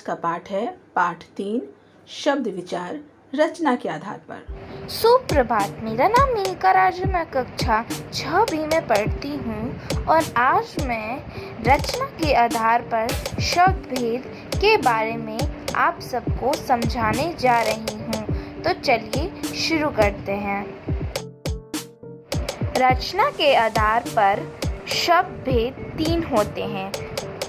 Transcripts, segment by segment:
का पाठ है पाठ 3 शब्द विचार रचना के आधार पर। सुप्रभात। मेरा नाम मिल्का राज, मैं कक्षा 6B में पढ़ती हूँ और आज मैं रचना के आधार पर शब्द भेद के बारे में आप सबको समझाने जा रही हूँ। तो चलिए शुरू करते हैं। रचना के आधार पर शब्द भेद 3 होते हैं: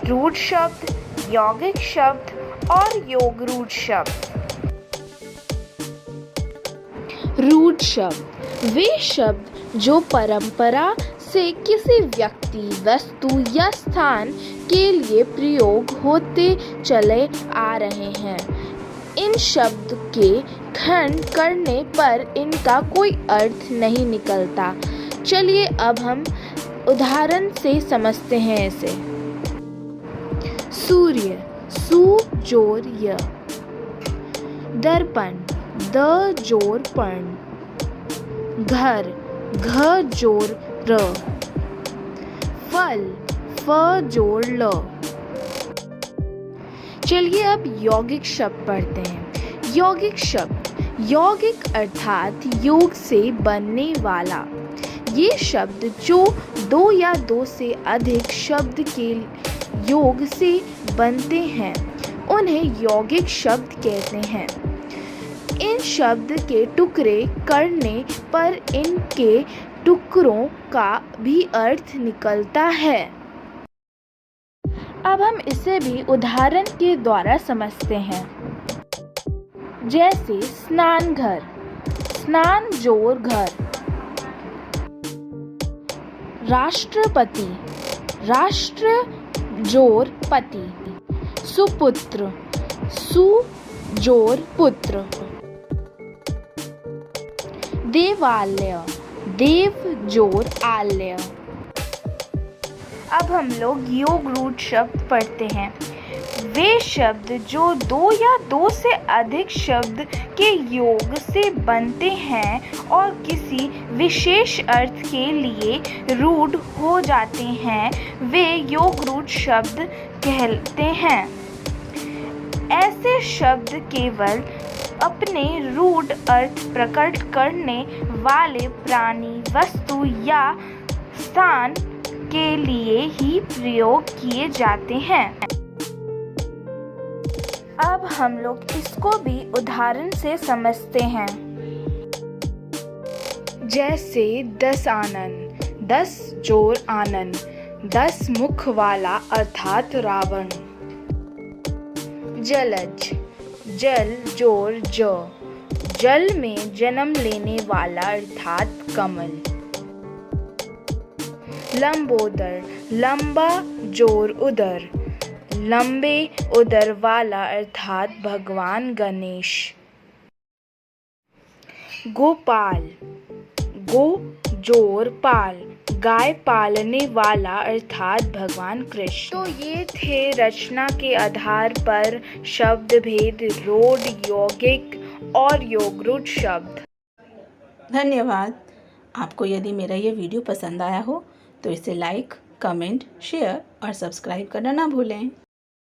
रूढ़ शब्द, यौगिक शब्द और योगरूढ़ शब्द। रूढ़ शब्द वे शब्द जो परंपरा से किसी व्यक्ति, वस्तु या स्थान के लिए प्रयोग होते चले आ रहे हैं। इन शब्द के खंड करने पर इनका कोई अर्थ नहीं निकलता। चलिए अब हम उदाहरण से समझते हैं इसे। सूर्य, सु जोर य। दर्पण, द जोर पण। घर, घ जोर र। फल, फ जोर ल। चलिए अब यौगिक शब्द पढ़ते हैं। यौगिक शब्द, यौगिक अर्थात योग से बनने वाला। ये शब्द जो 2 या 2 से अधिक शब्द के योग से बनते हैं उन्हें यौगिक शब्द कहते हैं। इन शब्द के टुकड़े करने पर इनके टुकड़ों का भी अर्थ निकलता है। अब हम इसे भी उदाहरण के द्वारा समझते हैं। जैसे स्नान घर, स्नान जोर घर। राष्ट्रपति, राष्ट्र जोर पति। सुपुत्र, सु जोर पुत्र। देवालय, देव जोर आलय। अब हम लोग योगरूढ़ शब्द पढ़ते हैं। वे शब्द जो 2 या 2 से अधिक शब्द के योग से बनते हैं और किसी विशेष अर्थ के लिए रूढ़ हो जाते हैं, वे योगरूढ़ शब्द कहते हैं। ऐसे शब्द केवल अपने रूढ़ अर्थ प्रकट करने वाले प्राणी, वस्तु या स्थान के लिए ही प्रयोग किए जाते हैं। अब हम लोग इसको भी उदाहरण से समझते हैं। जैसे 10 आनन, 10 जोर आनन। 10 मुख वाला अर्थात रावण। जलज, जल जोर ज। जल में जन्म लेने वाला अर्थात कमल। लंबोदर, लंबा जोर उदर। लंबे उदर वाला अर्थात भगवान गणेश। गोपाल, गो जोर पाल। गाय पालने वाला अर्थात भगवान कृष्ण। तो ये थे रचना के आधार पर शब्द भेद, रूढ़, यौगिक और योगरूढ़ शब्द। धन्यवाद। आपको यदि मेरा ये वीडियो पसंद आया हो तो इसे लाइक, कमेंट, शेयर और सब्सक्राइब करना ना भूलें।